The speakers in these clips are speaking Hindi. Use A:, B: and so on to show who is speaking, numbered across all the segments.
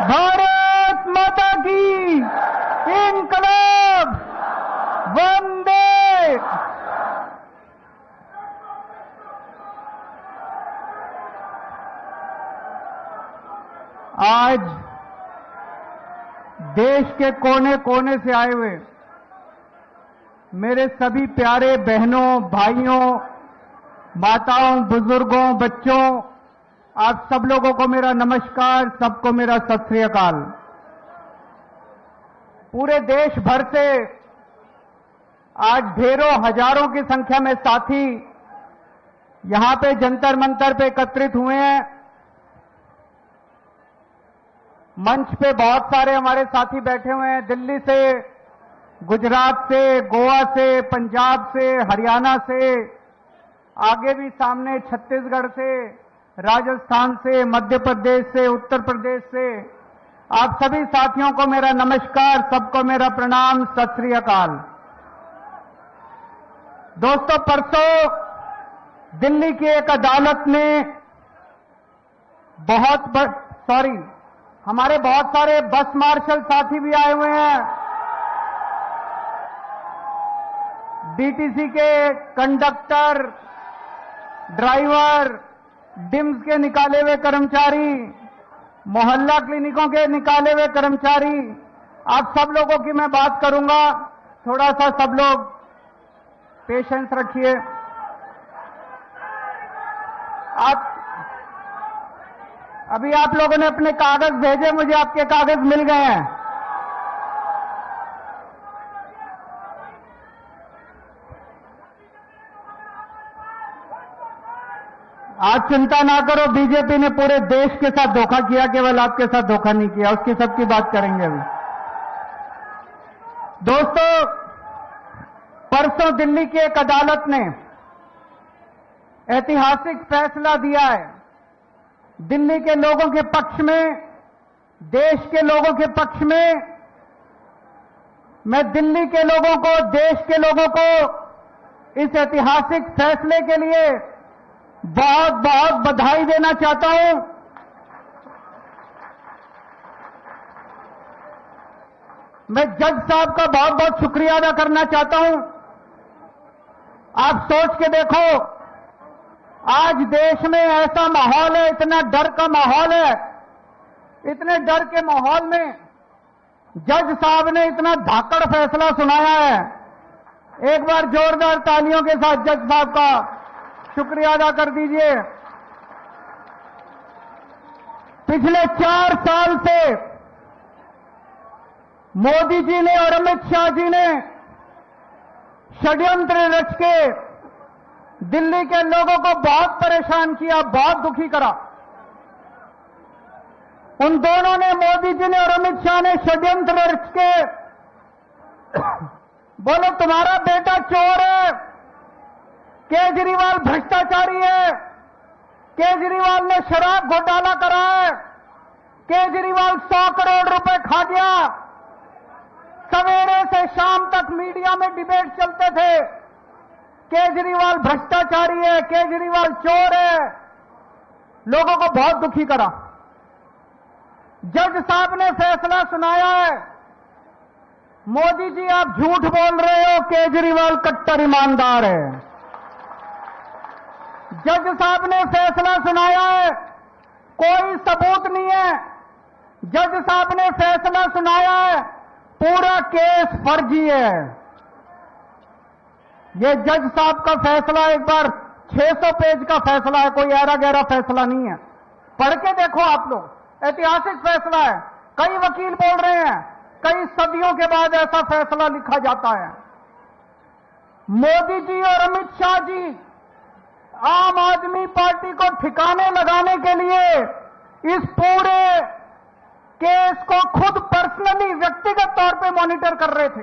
A: भारत माता की इनकलाब वंदे। आज देश के कोने कोने से आए हुए मेरे सभी प्यारे बहनों, भाइयों, माताओं, बुजुर्गों, बच्चों, आप सब लोगों को मेरा नमस्कार, सबको मेरा सत श्री अकाल। पूरे देश भर से आज ढेरों हजारों की संख्या में साथी यहां पे जंतर मंतर पे एकत्रित हुए हैं। मंच पे बहुत सारे हमारे साथी बैठे हुए हैं, दिल्ली से, गुजरात से, गोवा से, पंजाब से, हरियाणा से, आगे भी सामने छत्तीसगढ़ से, राजस्थान से, मध्य प्रदेश से, उत्तर प्रदेश से। आप सभी साथियों को मेरा नमस्कार, सबको मेरा प्रणाम, सत श्री अकाल। दोस्तों, परसों दिल्ली की एक अदालत ने हमारे बहुत सारे बस मार्शल साथी भी आए हुए हैं, डीटीसी के कंडक्टर, ड्राइवर, डिम्स के निकाले हुए कर्मचारी, मोहल्ला क्लिनिकों के निकाले हुए कर्मचारी, आप सब लोगों की मैं बात करूंगा। थोड़ा सा सब लोग पेशेंस रखिए। अभी आप लोगों ने अपने कागज भेजे, मुझे आपके कागज मिल गए हैं। आज चिंता ना करो, बीजेपी ने पूरे देश के साथ धोखा किया, केवल आपके साथ धोखा नहीं किया। उसकी सबकी बात करेंगे अभी। दोस्तों, परसों दिल्ली की एक अदालत ने ऐतिहासिक फैसला दिया है। दिल्ली के लोगों के पक्ष में, देश के लोगों के पक्ष में। मैं दिल्ली के लोगों को, देश के लोगों को इस ऐतिहासिक फैसले के लिए बहुत बहुत बधाई देना चाहता हूं। मैं जज साहब का बहुत बहुत शुक्रिया अदा करना चाहता हूं। आप सोच के देखो, आज देश में ऐसा माहौल है, इतना डर का माहौल है, इतने डर के माहौल में जज साहब ने इतना धाकड़ फैसला सुनाया है। एक बार जोरदार तालियों के साथ जज साहब का शुक्रिया अदा कर दीजिए। पिछले 4 साल से मोदी जी ने और अमित शाह जी ने षड्यंत्र रच के दिल्ली के लोगों को बहुत परेशान किया, बहुत दुखी करा। उन दोनों ने, मोदी जी ने और अमित शाह ने षड्यंत्र रच के बोले तुम्हारा बेटा चोर है, केजरीवाल भ्रष्टाचारी है, केजरीवाल ने शराब घोटाला करा है, केजरीवाल 100 करोड़ रुपए खा गया। सवेरे से शाम तक मीडिया में डिबेट चलते थे, केजरीवाल भ्रष्टाचारी है, केजरीवाल चोर है। लोगों को बहुत दुखी करा। जज साहब ने फैसला सुनाया है, मोदी जी आप झूठ बोल रहे हो, केजरीवाल कट्टर ईमानदार है। जज साहब ने फैसला सुनाया है, कोई सबूत नहीं है। जज साहब ने फैसला सुनाया है, पूरा केस फर्जी है। ये जज साहब का फैसला एक बार 600 पेज का फैसला है, कोई ऐरा गहरा फैसला नहीं है। पढ़ के देखो आप लोग, ऐतिहासिक फैसला है। कई वकील बोल रहे हैं कई सदियों के बाद ऐसा फैसला लिखा जाता है। मोदी जी और अमित शाह जी आम आदमी पार्टी को ठिकाने लगाने के लिए इस पूरे केस को खुद पर्सनली, व्यक्तिगत तौर पे मॉनिटर कर रहे थे।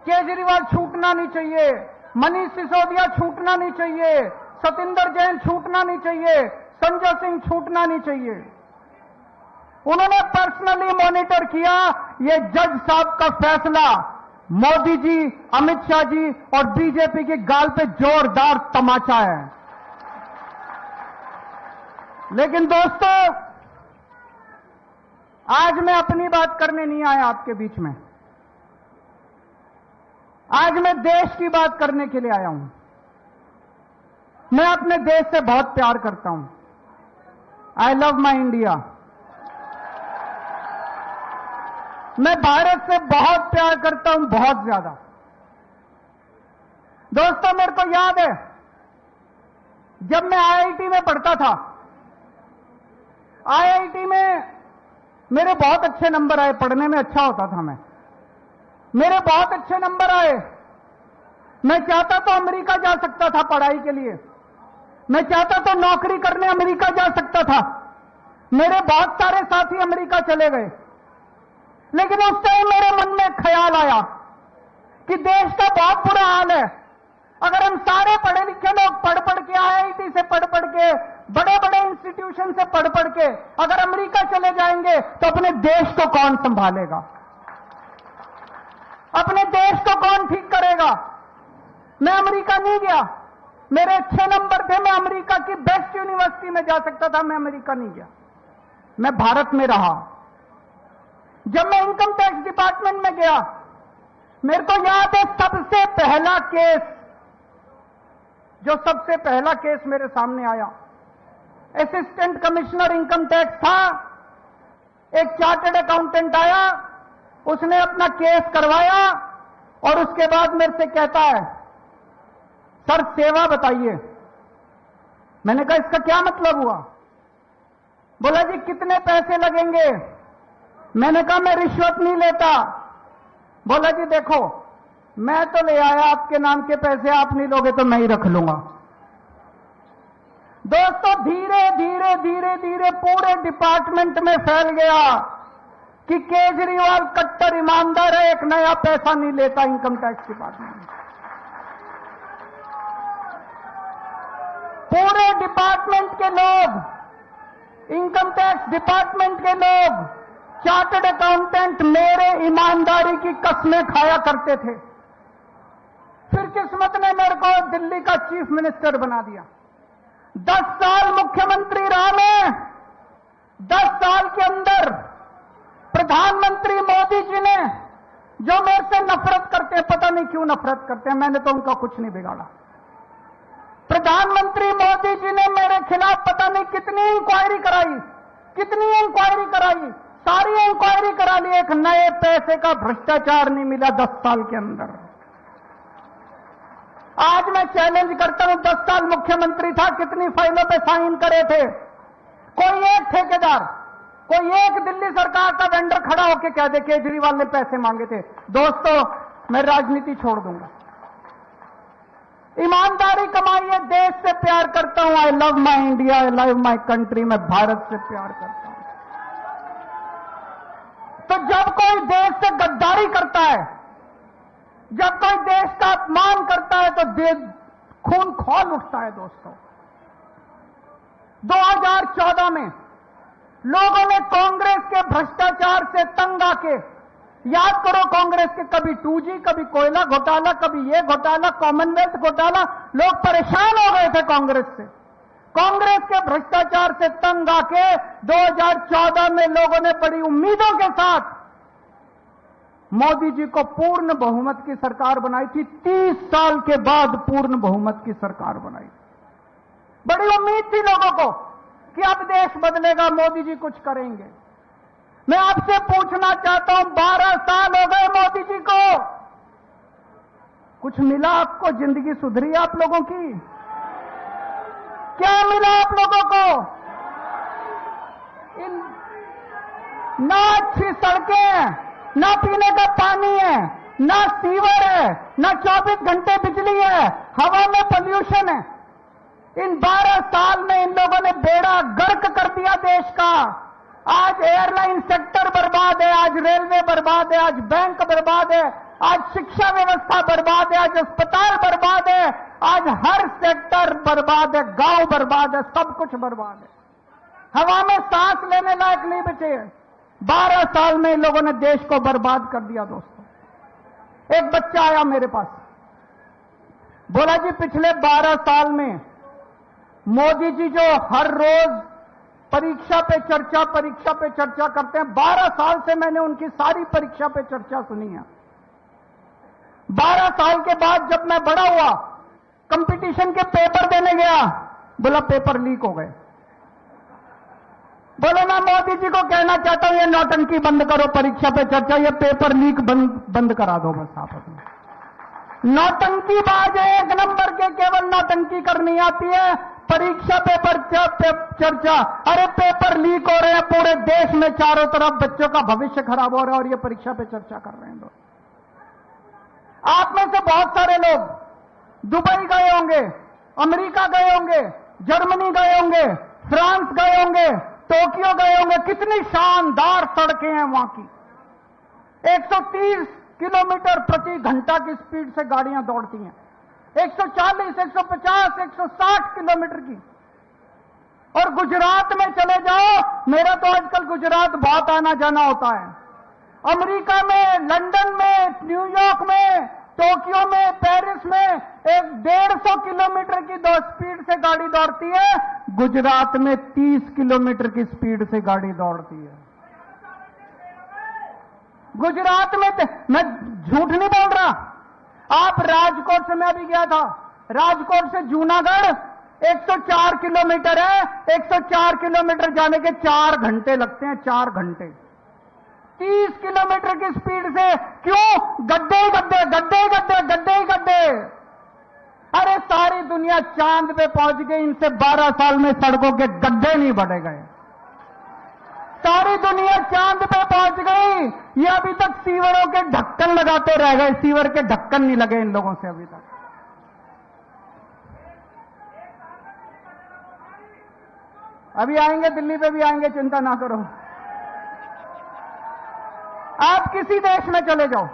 A: केजरीवाल छूटना नहीं चाहिए, मनीष सिसोदिया छूटना नहीं चाहिए, सतिंदर जैन छूटना नहीं चाहिए, संजय सिंह छूटना नहीं चाहिए। उन्होंने पर्सनली मॉनिटर किया। ये जज साहब का फैसला मोदी जी, अमित शाह जी और बीजेपी की गाल पे जोरदार तमाचा है। लेकिन दोस्तों, आज मैं अपनी बात करने नहीं आया आपके बीच में, आज मैं देश की बात करने के लिए आया हूं। मैं अपने देश से बहुत प्यार करता हूं। I love my India. मैं भारत से बहुत प्यार करता हूं, बहुत ज्यादा। दोस्तों, मेरे को याद है जब मैं आईआईटी में पढ़ता था, आईआईटी में मेरे बहुत अच्छे नंबर आए, पढ़ने में अच्छा होता था मैं, मेरे बहुत अच्छे नंबर आए। मैं चाहता तो अमेरिका जा सकता था पढ़ाई के लिए, मैं चाहता तो नौकरी करने अमेरिका जा सकता था। मेरे बहुत सारे साथी अमेरिका चले गए, लेकिन उस टाइम मेरे मन में ख्याल आया कि देश का बहुत बुरा हाल है। अगर हम सारे पढ़े लिखे लोग पढ़ पढ़ के, आईआईटी से पढ़ पढ़ के, बड़े बड़े इंस्टीट्यूशन से पढ़ पढ़ के अगर अमेरिका चले जाएंगे तो अपने देश को कौन संभालेगा, अपने देश को कौन ठीक करेगा। मैं अमेरिका नहीं गया, मेरे अच्छे नंबर थे, मैं अमेरिका की बेस्ट यूनिवर्सिटी में जा सकता था, मैं अमेरिका नहीं गया, मैं भारत में रहा। जब मैं इनकम टैक्स डिपार्टमेंट में गया, मेरे को याद है सबसे पहला केस मेरे सामने आया, असिस्टेंट कमिश्नर इनकम टैक्स था, एक चार्टर्ड अकाउंटेंट आया, उसने अपना केस करवाया और उसके बाद मेरे से कहता है, सर सेवा बताइए। मैंने कहा इसका क्या मतलब हुआ? बोला जी कितने पैसे लगेंगे? मैंने कहा मैं रिश्वत नहीं लेता। बोला जी देखो, मैं तो ले आया आपके नाम के पैसे, आप नहीं लोगे तो मैं ही रख लूंगा। दोस्तों, धीरे धीरे धीरे धीरे पूरे डिपार्टमेंट में फैल गया कि केजरीवाल कट्टर ईमानदार है, एक नया पैसा नहीं लेता इनकम टैक्स डिपार्टमेंट में। पूरे डिपार्टमेंट के लोग, इनकम टैक्स डिपार्टमेंट के लोग, चार्टर्ड अकाउंटेंट मेरे ईमानदारी की कस्में खाया करते थे। फिर किस्मत ने मेरे को दिल्ली का चीफ मिनिस्टर बना दिया। 10 साल मुख्यमंत्री रहा मैं। 10 साल के अंदर प्रधानमंत्री मोदी जी ने, जो मेरे से नफरत करते हैं, पता नहीं क्यों नफरत करते हैं, मैंने तो उनका कुछ नहीं बिगाड़ा, प्रधानमंत्री मोदी जी ने मेरे खिलाफ पता नहीं कितनी इंक्वायरी कराई, सारी इंक्वायरी करा ली, एक नए पैसे का भ्रष्टाचार नहीं मिला 10 साल के अंदर। आज मैं चैलेंज करता हूं, 10 साल मुख्यमंत्री था, कितनी फाइलों पे साइन करे थे? कोई एक ठेकेदार, कोई एक दिल्ली सरकार का वेंडर खड़ा होकर कह दे केजरीवाल ने पैसे मांगे थे। दोस्तों, मैं राजनीति छोड़ दूंगा। ईमानदारी कमाइए, देश से प्यार करता हूं। I love my India, I love my country. मैं भारत से प्यार करता हूं। तो जब कोई देश से गद्दारी करता है, जब कोई देश का अपमान करता है, तो खून खौल उठता है। दोस्तों, 2014 में लोगों ने कांग्रेस के भ्रष्टाचार से तंग आके, याद करो कांग्रेस के कभी 2G, कभी कोयला घोटाला, कभी ये घोटाला, कॉमनवेल्थ घोटाला, लोग परेशान हो गए थे कांग्रेस से। कांग्रेस के भ्रष्टाचार से तंग आके 2014 में लोगों ने बड़ी उम्मीदों के साथ मोदी जी को पूर्ण बहुमत की सरकार बनाई थी। 30 साल के बाद पूर्ण बहुमत की सरकार बनाई। बड़ी उम्मीद थी लोगों को कि अब देश बदलेगा, मोदी जी कुछ करेंगे। मैं आपसे पूछना चाहता हूं, 12 साल हो गए मोदी जी को, कुछ मिला आपको? जिंदगी सुधरी आप लोगों की? क्या मिला आप लोगों को? ना अच्छी सड़कें, ना पीने का पानी है, ना सीवर है, ना 24 घंटे बिजली है, हवा में पोल्यूशन है। इन 12 साल में इन लोगों ने बेड़ा गर्क कर दिया देश का। आज एयरलाइन सेक्टर बर्बाद है, आज रेलवे बर्बाद है, आज बैंक बर्बाद है, आज शिक्षा व्यवस्था बर्बाद है, आज अस्पताल बर्बाद है, आज हर सेक्टर बर्बाद है, गांव बर्बाद है, सब कुछ बर्बाद है। हवा में सांस लेने लायक नहीं बचे। 12 साल में इन लोगों ने देश को बर्बाद कर दिया। दोस्तों, एक बच्चा आया मेरे पास, बोला जी पिछले 12 साल में मोदी जी जो हर रोज परीक्षा पे चर्चा करते हैं। 12 साल से मैंने उनकी सारी परीक्षा पे चर्चा सुनी है। 12 साल के बाद जब मैं बड़ा हुआ, कंपटीशन के पेपर देने गया, बोला पेपर लीक हो गए। बोला मैं मोदी जी को कहना चाहता हूं, ये नौटंकी बंद करो, परीक्षा पे चर्चा, ये पेपर लीक बंद करा दो बस आप अपने। नौटंकीबाज एक नंबर के, केवल नौटंकी करनी आती है। परीक्षा पेपर चर्चा, अरे पेपर लीक हो रहे हैं पूरे देश में, चारों तरफ बच्चों का भविष्य खराब हो रहा है और ये परीक्षा पे चर्चा कर रहे हैं लोग। आप में से बहुत सारे लोग दुबई गए होंगे, अमेरिका गए होंगे, जर्मनी गए होंगे, फ्रांस गए होंगे, टोक्यो गए होंगे। कितनी शानदार सड़कें हैं वहां की। 130 किलोमीटर प्रति घंटा की स्पीड से गाड़ियां दौड़ती हैं, 140, 150, 160 किलोमीटर की। और गुजरात में चले जाओ, मेरा तो आजकल गुजरात बहुत आना जाना होता है। अमेरिका में, लंदन में, न्यूयॉर्क में, टोक्यो में, पेरिस में 150 किलोमीटर की स्पीड से गाड़ी दौड़ती है। गुजरात में 30 किलोमीटर की स्पीड से गाड़ी दौड़ती है। गुजरात में मैं झूठ नहीं बोल रहा। आप राजकोट से, मैं अभी गया था, राजकोट से जूनागढ़ 104 किलोमीटर है। 104 किलोमीटर जाने के 4 घंटे लगते हैं, 4 घंटे। 30 किलोमीटर की स्पीड से, क्यों? गड्ढे ही गड्ढे, गड्ढे ही गड्ढे, गड्ढे ही गड्ढे। अरे सारी दुनिया चांद पे पहुंच गई, इनसे 12 साल में सड़कों के गड्ढे नहीं बढ़े गए। सारी दुनिया चांद पे पहुंच गई, ये अभी तक सीवरों के ढक्कन लगाते रह गए। सीवर के ढक्कन नहीं लगे इन लोगों से अभी तक। अभी आएंगे, दिल्ली पे भी आएंगे, चिंता ना करो। आप किसी देश में चले जाओ,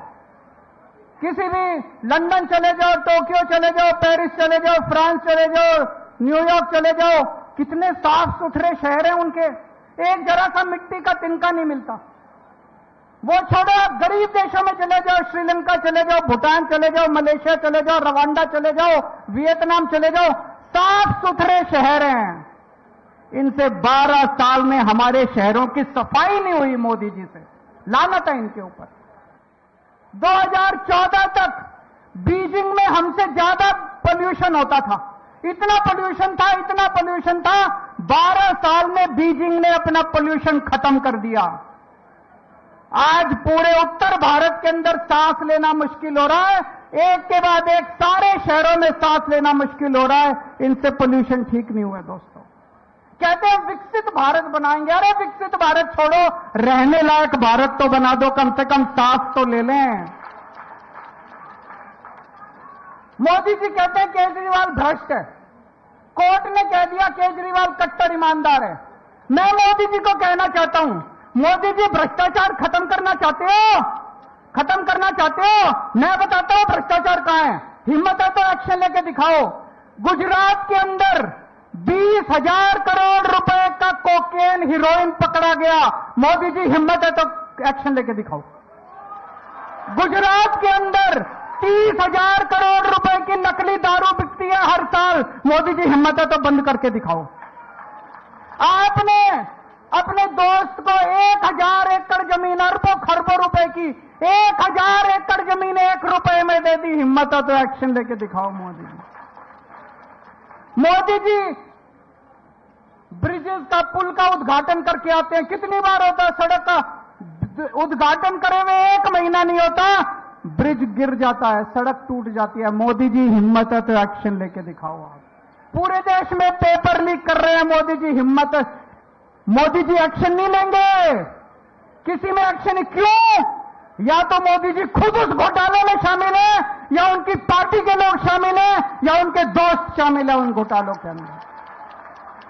A: किसी भी, लंदन चले जाओ, टोक्यो चले जाओ, पेरिस चले जाओ, फ्रांस चले जाओ, न्यूयॉर्क चले जाओ, कितने साफ सुथरे शहर हैं उनके। एक जरा सा मिट्टी का तिनका नहीं मिलता। वो छोड़ो, आप गरीब देशों में चले जाओ, श्रीलंका चले जाओ, भूटान चले जाओ, मलेशिया चले जाओ, रवांडा चले जाओ, वियतनाम चले जाओ, साफ सुथरे शहर हैं। इनसे 12 साल में हमारे शहरों की सफाई नहीं हुई मोदी जी से। लानत है इनके ऊपर। 2014 तक बीजिंग में हमसे ज्यादा पोल्यूशन होता था। इतना पोल्यूशन था, इतना पोल्यूशन था। 12 साल में बीजिंग ने अपना पोल्यूशन खत्म कर दिया। आज पूरे उत्तर भारत के अंदर सांस लेना मुश्किल हो रहा है। एक के बाद एक सारे शहरों में सांस लेना मुश्किल हो रहा है। इनसे पोल्यूशन ठीक नहीं हुआ दोस्तों। कहते हैं विकसित भारत बनाएंगे। अरे विकसित भारत छोड़ो, रहने लायक भारत तो बना दो, कम से कम सांस तो ले लें। मोदी जी कहते हैं केजरीवाल भ्रष्ट है। कोर्ट ने कह दिया केजरीवाल कट्टर ईमानदार है। मैं मोदी जी को कहना चाहता हूं, मोदी जी भ्रष्टाचार खत्म करना चाहते हो? खत्म करना चाहते हो? मैं बताता हूं भ्रष्टाचार कहां है। हिम्मत है तो एक्शन लेके दिखाओ। गुजरात के अंदर 20,000 करोड़ रुपए का कोकेन, हीरोइन पकड़ा गया। मोदी जी हिम्मत है तो एक्शन लेके दिखाओ। गुजरात के अंदर 30,000 करोड़ रुपए की नकली दारू बिकती है हर साल। मोदी जी हिम्मत है तो बंद करके दिखाओ। आपने अपने दोस्त को 1,000 एकड़ जमीन, अरबों खरबों रुपए की 1,000 एकड़ जमीन 1 रुपए में दे दी। हिम्मत है तो एक्शन लेके दिखाओ मोदी जी। मोदी जी ब्रिजेस का, पुल का उद्घाटन करके आते हैं। कितनी बार होता है? सड़क का उद्घाटन करे हुए 1 महीना नहीं होता, ब्रिज गिर जाता है, सड़क टूट जाती है। मोदी जी हिम्मत है तो एक्शन लेके दिखाओ। आप पूरे देश में पेपर लीक कर रहे हैं, मोदी जी हिम्मत है। मोदी जी एक्शन नहीं लेंगे, किसी में एक्शन। क्यों? या तो मोदी जी खुद उस घोटाले में शामिल है, या उनकी पार्टी के लोग शामिल हैं, या उनके दोस्त शामिल है उन घोटालों के अंदर।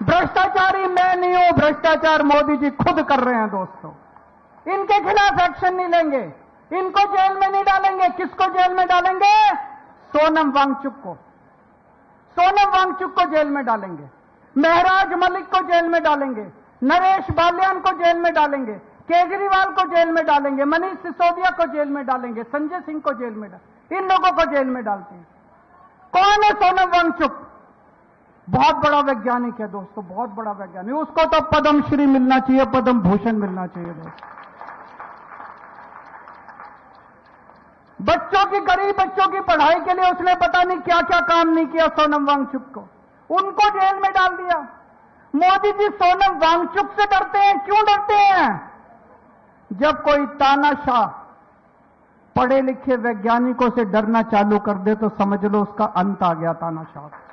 A: भ्रष्टाचारी मैं नहीं हूं, भ्रष्टाचार मोदी जी खुद कर रहे हैं दोस्तों। इनके खिलाफ एक्शन नहीं लेंगे, इनको जेल में नहीं डालेंगे। किसको जेल में डालेंगे? सोनम वांगचुक को। सोनम वांगचुक को जेल में डालेंगे, महराज मलिक को जेल में डालेंगे, नरेश बालियान को जेल में डालेंगे, केजरीवाल को जेल में डालेंगे, मनीष सिसोदिया को जेल में डालेंगे, संजय सिंह को जेल में डालेंगे। इन लोगों को जेल में डालते हैं। कौन है सोनम वांगचुक? बहुत बड़ा वैज्ञानिक है दोस्तों, बहुत बड़ा वैज्ञानिक। उसको तो पद्मश्री मिलना चाहिए, पद्म भूषण मिलना चाहिए दोस्तों। बच्चों की, गरीब बच्चों की पढ़ाई के लिए उसने पता नहीं क्या क्या काम नहीं किया सोनम वांगचुक को, उनको जेल में डाल दिया। मोदी जी सोनम वांगचुक से डरते हैं, क्यों डरते हैं? जब कोई तानाशाह पढ़े लिखे वैज्ञानिकों से डरना चालू कर दे तो समझ लो उसका अंत आ गया तानाशाह।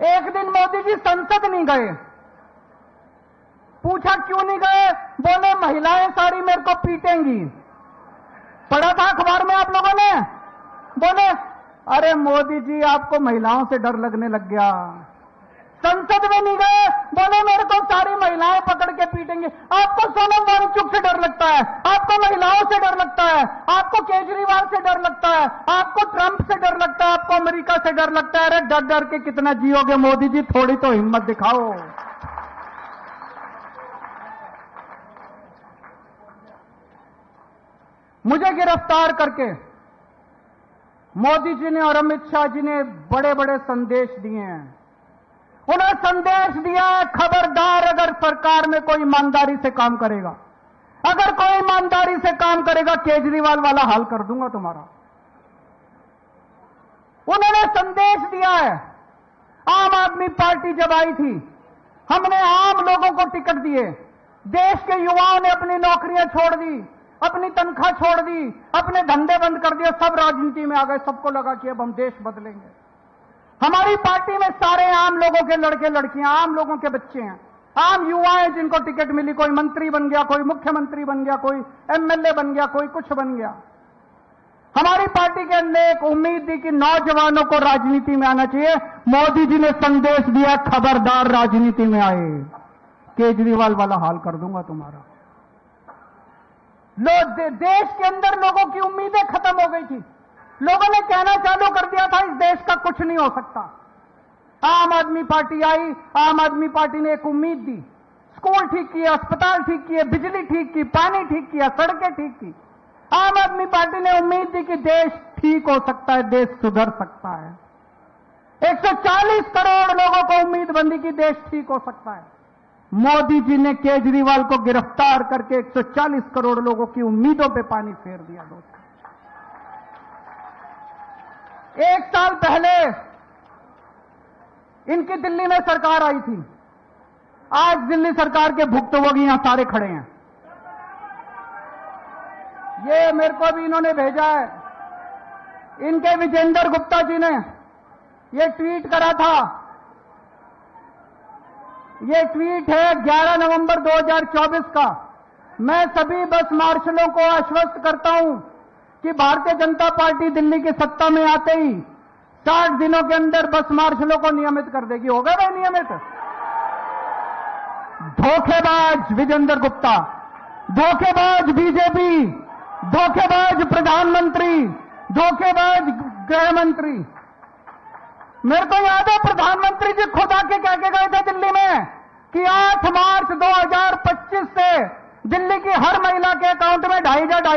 A: एक दिन मोदी जी संसद नहीं गए, पूछा क्यों नहीं गए? बोले महिलाएं सारी मेरे को पीटेंगी। पढ़ा था अखबार में आप लोगों ने? बोले अरे मोदी जी आपको महिलाओं से डर लगने लग गया। संसद में नहीं गए, बोले मेरे को सारी महिलाएं पकड़ के पीटेंगे। आपको सोनम वांगचुक से डर लगता है, आपको महिलाओं से डर लगता है, आपको केजरीवाल से डर लगता है, आपको ट्रंप से डर लगता है, आपको अमेरिका से डर लगता है। अरे डर डर के कितना जियोगे मोदी जी, थोड़ी तो हिम्मत दिखाओ। मुझे गिरफ्तार करके मोदी जी ने और अमित शाह जी ने बड़े बड़े संदेश दिए हैं। उन्हें संदेश दिया है, खबरदार अगर सरकार में कोई ईमानदारी से काम करेगा, अगर कोई ईमानदारी से काम करेगा केजरीवाल वाला हाल कर दूंगा तुम्हारा। उन्होंने संदेश दिया है। आम आदमी पार्टी जब आई थी, हमने आम लोगों को टिकट दिए। देश के युवाओं ने अपनी नौकरियां छोड़ दी, अपनी तनख्वाह छोड़ दी, अपने धंधे बंद कर दिए, सब राजनीति में आ गए। सबको लगा कि अब हम देश बदलेंगे। हमारी पार्टी में सारे आम लोगों के लड़के लड़कियां, आम लोगों के बच्चे हैं, आम युवा हैं जिनको टिकट मिली। कोई मंत्री बन गया, कोई मुख्यमंत्री बन गया, कोई एमएलए बन गया, कोई कुछ बन गया। हमारी पार्टी के अंदर एक उम्मीद थी कि नौजवानों को राजनीति में आना चाहिए। मोदी जी ने संदेश दिया, खबरदार राजनीति में आए, केजरीवाल वाला हाल कर दूंगा तुम्हारा। देश के अंदर लोगों की उम्मीदें खत्म हो गई थी। लोगों ने कहना चालू कर दिया था इस देश का कुछ नहीं हो सकता। आम आदमी पार्टी आई, आम आदमी पार्टी ने एक उम्मीद दी। स्कूल ठीक किए, अस्पताल ठीक किए, बिजली ठीक की, पानी ठीक किया, सड़कें ठीक की। आम आदमी पार्टी ने उम्मीद दी कि देश ठीक हो सकता है, देश सुधर सकता है। 140 करोड़ लोगों को उम्मीद बंधी कि देश ठीक हो सकता है। मोदी जी ने केजरीवाल को गिरफ्तार करके 140 करोड़ लोगों की उम्मीदों पे पानी फेर दिया दोस्तों। एक साल पहले इनकी दिल्ली में सरकार आई थी। आज दिल्ली सरकार के भुक्तभोगी यहां सारे खड़े हैं। ये मेरे को भी इन्होंने भेजा है, इनके विजेंद्र गुप्ता जी ने ये ट्वीट करा था। ये ट्वीट है 11 नवंबर 2024 का। मैं सभी बस मार्शलों को आश्वस्त करता हूं कि भारतीय जनता पार्टी दिल्ली की सत्ता में आते ही 60 दिनों के अंदर बस मार्शलों को नियमित कर देगी। हो गए भाई नियमित? धोखेबाज विजेंद्र गुप्ता, धोखेबाज बीजेपी, धोखेबाज प्रधानमंत्री, धोखेबाज गृह मंत्री। मेरे को याद है प्रधानमंत्री जी खुद आके कह के गए थे दिल्ली में कि 8 मार्च 2025 से दिल्ली की हर महिला के अकाउंट में 2,500